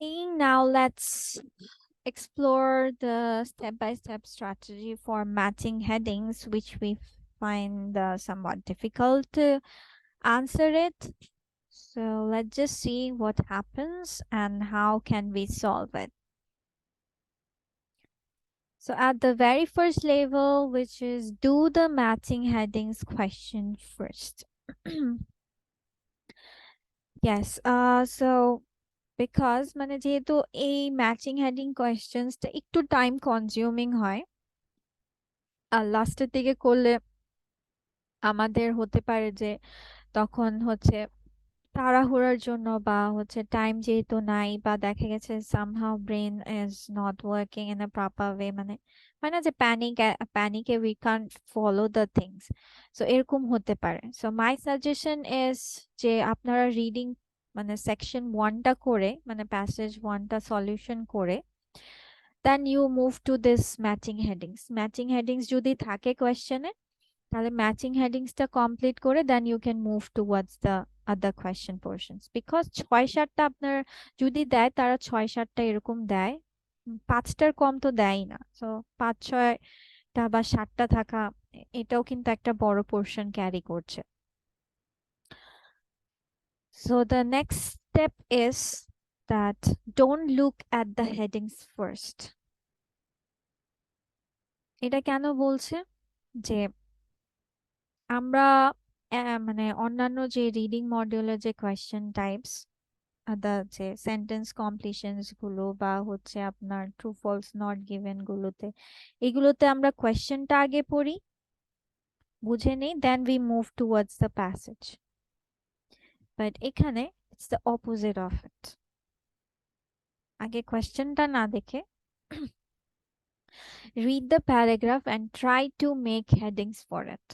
Now let's explore the step-by-step strategy for matching headings, which we find somewhat difficult to answer it. So let's just see what happens and how can we solve it. So at the very first level, which is do the matching headings question first. Yes, so because মানে যেহেতু এই matching heading কোয়েশ্চেন্সটা একটু time consuming হয় আর লাস্টের দিকে করলে আমাদের হতে পারে যে তখন হচ্ছে তাড়াহুড়ার জন্য বা হচ্ছে টাইম যেহেতু নাই বা দেখা গেছে somehow brain is not working in a proper way, মানে হয় না যে প্যানিকে we can't follow the things. So এরকম হতে পারে। সো মাই সাজেশন ইজ যে আপনারা রিডিং মানে সেকশন ওয়ানটা করে মানে প্যাসেজ ওয়ানটা সলিউশন করে then you move to this matching headings. Matching headings যদি থাকে কোয়েশ্চেনে তাহলে ম্যাচিং হেডিংসটা কমপ্লিট করে then you can move towards the other question portions. Because ৬-৭টা আপনার যদি দেয় তারা ৬-৭টা এরকম দেয়, ৫টার কম তো দেয়ই না। সো ৫-৬টা বা ৭টা থাকা এটাও কিন্তু একটা বড় পোর্শন ক্যারি করছে। So the next step is that don't look at the headings first. এটা কেন বলছে যে আমরা মানে অন্যান্য যে রিডিং মডিউলের যে কোয়েশ্চেন টাইপস যে সেন্টেন্স কমপ্লিশনস গুলো বা হচ্ছে আপনার ট্রু ফলস নট গিভেন গুলোতে এগুলোতে আমরা কোয়েশ্চেনটা আগে পড়ি, বুঝে নেই, then we move towards the passage. But এখানে it's the opposite of it. আগে কোয়েশ্চেনটা না দেখে read the paragraph and try to make headings for it.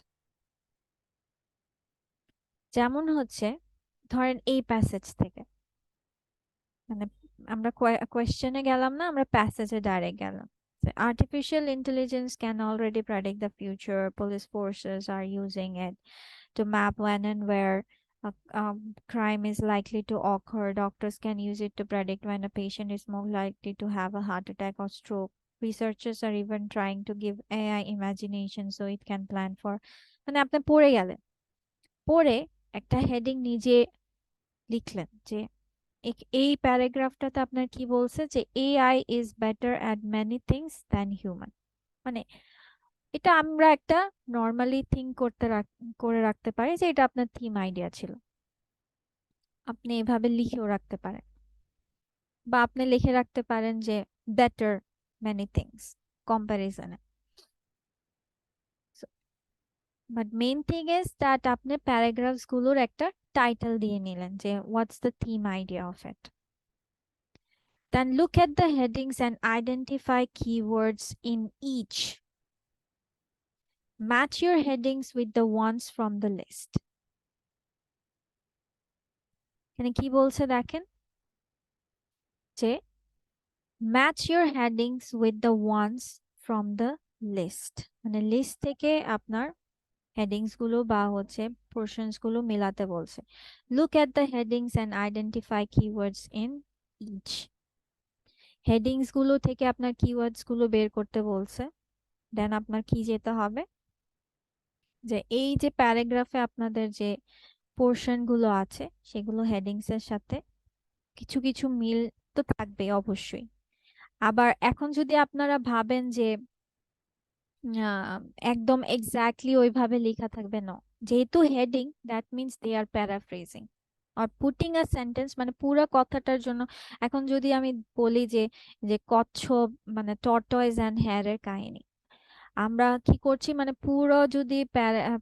যেমন হচ্ছে ধরেন এই প্যাসেজ থেকে মানে আমরা কোয়েশ্চেনে গেলাম না, আমরা প্যাসেজে ডাইরেক্ট গেলাম। Artificial intelligence can already predict the future. Police forces are using it to map when and where crime is likely to occur. Doctors can use it to predict when a patient is more likely to have a heart attack or stroke. Researchers are even trying to give AI imagination so it can plan for মানে আপনি পড়ে গেলেন, পড়ে একটা heading নিজে লিখলেন যে এই প্যারাগ্রাফটাতে আপনার কি বলছে যে AI is better at many things than human. মানে এটা আমরা একটা নর্মালি থিঙ্ক করে রাখতে পারি যে এটা আপনার থিম আইডিয়া ছিল, আপনি এভাবে লিখেও রাখতে পারেন বা আপনি লিখে রাখতে পারেন যে বেটার মেনি থিংস কম্প্যারিজনে। But main thing is that আপনি প্যারাগ্রাফস গুলোর একটা টাইটেল দিয়ে নিলেন যে what's the theme idea of it. Then look at the headings and identify keywords in each. Match your headings with the ones from the list. এখানে কি বলছে দেখেন যে match your headings with the ones from the list, মানে list থেকে আপনার headings গুলো বা হচ্ছে পোর্শনস গুলো মেলাতে বলছে। Look at the headings and identify keywords in each. Headings গুলো থেকে আপনার কিওয়ার্ডস গুলো বের করতে বলছে। দেন আপনার কি যেতে হবে যে এই যে প্যারাগ্রাফে আপনাদের যে পোর্শন গুলো আছে সেগুলো হেডিংস এর সাথে কিছু কিছু মিল তো থাকবে অবশ্যই। আবার এখন যদি আপনারা ভাবেন যে আহ, একদম এক্স্যাক্টলি ওইভাবে লেখা থাকবে না, যেহেতু heading that means they are paraphrasing আর পুটিং আ সেন্টেন্স মানে পুরো কথাটার জন্য। এখন যদি আমি বলি যে যে কচ্ছপ মানে টর্টয়েজ অ্যান্ড হেয়ারের কাহিনী, আমরা কি করছি মানে পুরো যদি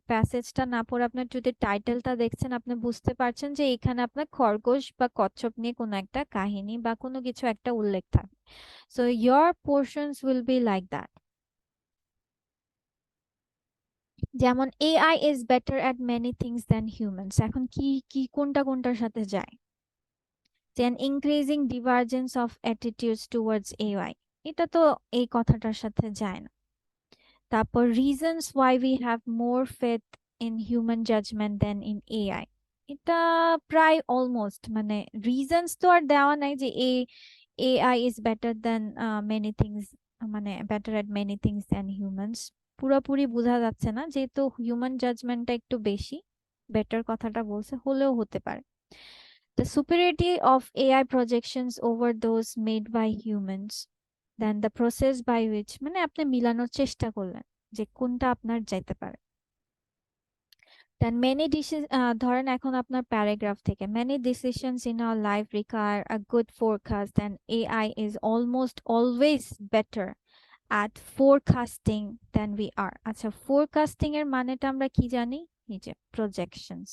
প্যাসেজটা না পড়ে আপনার যদি টাইটেলটা দেখছেন আপনি বুঝতে পারছেন যে এখানে আপনার খরগোশ বা কচ্ছপ নিয়ে কোনো একটা কাহিনী বা কোনো কিছু একটা উল্লেখ থাকবে। So your portions will be like that. যেমন AI is better at many things than humans, এখন কি কি কোনটা কোনটার সাথে যায়? যেন increasing divergence of attitudes towards AI, এটা তো এই কথাটার সাথে যায় না। তারপর reasons why we have more faith in human judgement than in AI, এটা প্রায় অলমোস্ট, মানে রিজনস তো আর দেওয়া নাই যে AI is better then many things, মানে বেটার এট মেনি থিংস দেন হিউম্যানস। পুরোপুরি বোঝা যাচ্ছে না, যেহেতু হিউম্যান জাজমেন্টটা একটু বেশি, বেটার কথাটা বলছে, হলেও হতে পারে। The superiority of AI projections over those made by humans, then the process by which, মানে আপনি মিলানোর চেষ্টা করলেন যে কোনটা আপনার যাইতে পারে। Then many ধরেন এখন আপনার প্যারাগ্রাফ থেকে many decisions in our life require a good forecast and AI is almost always better at forecasting than we are। আচ্ছা, forecasting এর মানেটা আমরা কি জানি? এই যে projections।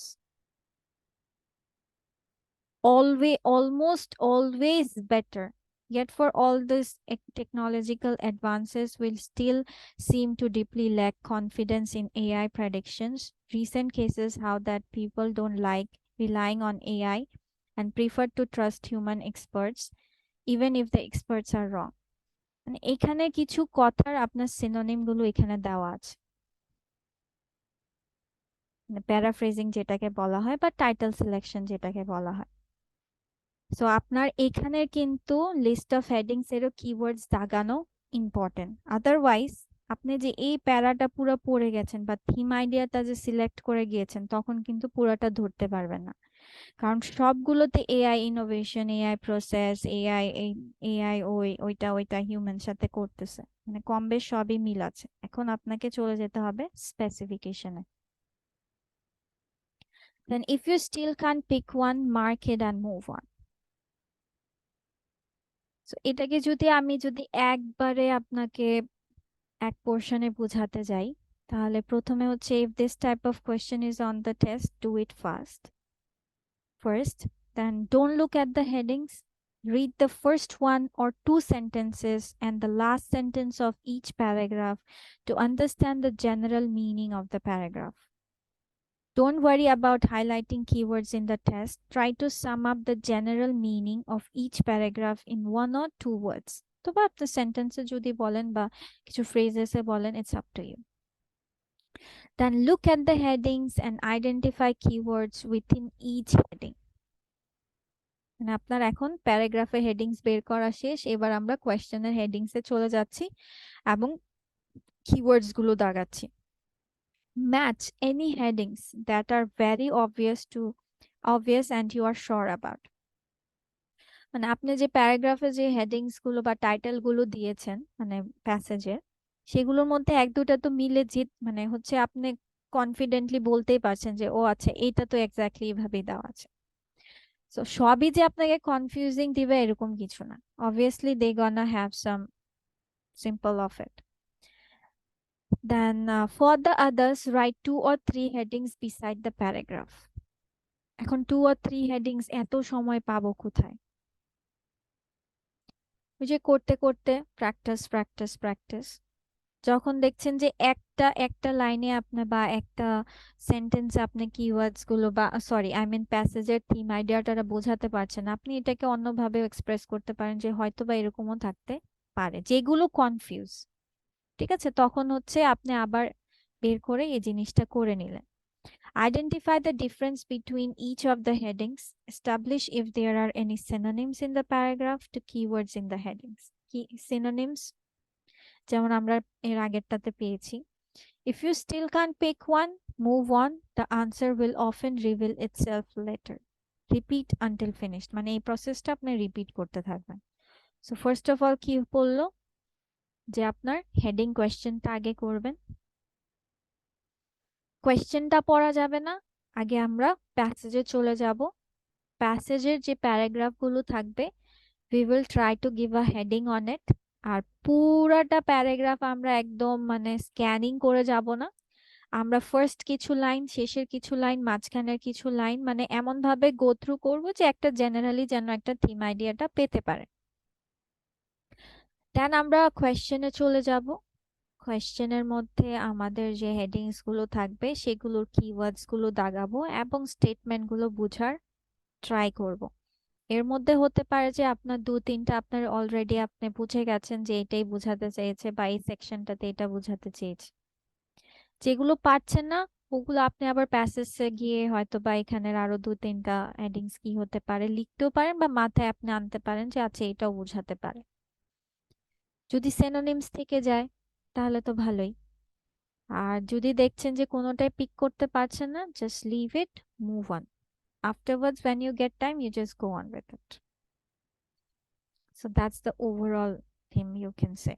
Always, almost always better. Yet, for all these technological advances, will still seem to deeply lack confidence in AI predictions. Recent cases how that people don't like relying on AI and prefer to trust human experts, even if the experts are wrong. মানে এখানে কিছু কথার আপনার synonym গুলো এখানে দেওয়া আছে, মানে প্যারাফ্রেজিং যেটাকে বলা হয় বা টাইটেল সিলেকশন যেটাকে বলা হয়। সো আপনার এখানে কিন্তু লিস্ট অফ হেডিংস এরও কিওয়ার্ডস দাগানো ইম্পর্টেন্ট। আদারওয়াইজ আপনি যে এই প্যারাটা পুরো পড়ে গেছেন বা থিম আইডিয়াটা যে সিলেক্ট করে গিয়েছেন, তখন কিন্তু পুরোটা ধরতে পারবেন না, কারণ সবগুলোতে AI innovation, AI process, AI AI ওইটা ওইটা হিউম্যান সাথে করতেছে, মানে কম বেশ সবই মিল আছে। এখন আপনাকে চলে যেতে হবে স্পেসিফিকেশনে। Then if you still can pick one, mark it and move on. এটাকে যদি একবারে আপনাকে এক পোর্শনে বোঝাতে যাই, তাহলে প্রথমে হচ্ছে if this type of question is on the test, do it first, then don't look at the headings, read the first one or two sentences and the last sentence of each paragraph to understand the general meaning of the paragraph. Don't worry about highlighting keywords in the test. Try to sum up the general meaning of each paragraph in one or two words. তো বা আপনি সেন্টেন্সে যদি বলেন বা কিছু ফ্রেজেসে বলেন, it's up to you. Then look at the headings and identify keywords within each heading. মানে আপনার এখন প্যারাগ্রাফের হেডিংস বের করা শেষ, এবার আমরা কোয়েশ্চেনের হেডিংসে চলে যাচ্ছি এবং কিওয়ার্ডস গুলো দাগাচ্ছি। Match any headings that are very obvious and you are sure about. মানে আপনি যে প্যারাগ্রাফে যে হেডিংস গুলো বা টাইটেল গুলো দিয়েছেন মানে প্যাসেজের, সেগুলোর মধ্যে এক দুটা তো মিলে মানে হচ্ছে আপনি কনফিডেন্টলি বলতেই পারছেন যে ও আচ্ছা, এইটা তো এক্স্যাক্টলি এভাবেই দেওয়া আছে। সো সবই যে আপনাকে কনফিউজিং দিবে এরকম কিছু না, obviously they gonna have some simple of it. Then for the others, write 2 or 3 headings beside the paragraph. এখন 2 or 3 হেডিংস এত সময় পাবো কোথায়? ওই যে করতে করতে প্র্যাকটিস প্র্যাকটিস প্র্যাকটিস, যখন দেখছেন যে একটা একটা লাইনে আপনি বা একটা সেন্টেন্সে আপনি কিওয়ার্ডস গুলো বা সরি আই মিন প্যাসেজের থিম আইডিয়াটা বোঝাতে পারছেন, আপনি এটাকে অন্যভাবে এক্সপ্রেস করতে পারেন যে হয়তো বা এরকমও থাকতে পারে যেগুলো কনফিউজ। ঠিক আছে, তখন হচ্ছে আপনি আবার বের করে এই জিনিসটা করে নিলেন। Identify the difference between each of the headings. Establish if there are any synonyms in the paragraph to keywords in the headings. কি synonyms? যেমন আমরা এর আগেরটাতে পেয়েছি। If you still can't pick one, move on. The answer will often reveal itself later. Repeat until finished. মানে এই প্রসেসটা আপনি repeat করতে থাকবেন। সো ফার্স্ট অফ অল কি বললো যে আপনার হেডিং কোয়েশ্চেনটা আগে করবেন। কোয়েশ্চেনটা পড়া যাবে না, আগে আমরা প্যাসেজে চলে যাব। প্যাসেজের যে প্যারাগ্রাফগুলো থাকবে, we will try to give a heading on it. আর পুরাটা প্যারাগ্রাফ আমরা একদম মানে স্ক্যানিং করে যাব না, আমরা ফার্স্ট কিছু লাইন, শেষের কিছু লাইন, মাঝখানের কিছু লাইন, মানে এমন ভাবে গো থ্রু করবো যে একটা জেনারেলি যেন একটা থিম আইডিয়াটা পেতে পারে। দেন আমরা কোয়েশ্চেনে চলে যাব। কোয়েশ্চেনের মধ্যে আমাদের যে হেডিংস গুলো থাকবে সেগুলোর কিওয়ার্ডস গুলো দাগাবো এবং স্টেটমেন্ট গুলো বুঝার ট্রাই করব। এর মধ্যে হতে পারে যে আপনার 2-3টা আপনার অলরেডি আপনি বুঝে গেছেন যে এটাই বোঝাতে চেয়েছে বা এই সেকশনটাতে এটা বোঝাতে চেয়েছে। যেগুলো পারছেন না ওগুলো আপনি আবার প্যাসেজে গিয়ে হয়তো বা এখানের আরো 2-3টা হেডিংস কি হতে পারে লিখতেও পারেন, বা মাথায় আপনি আনতে পারেন যে আচ্ছা এটাও বোঝাতে পারে। যদি সিনোনিমস থেকে যায় তাহলে তো ভালোই। আর যদি দেখছেন যে কোনোটাই পিক করতে পারছেন না, just leave it, move on. Afterwards, when you get time, you just go on with it. So that's the overall theme, you can say.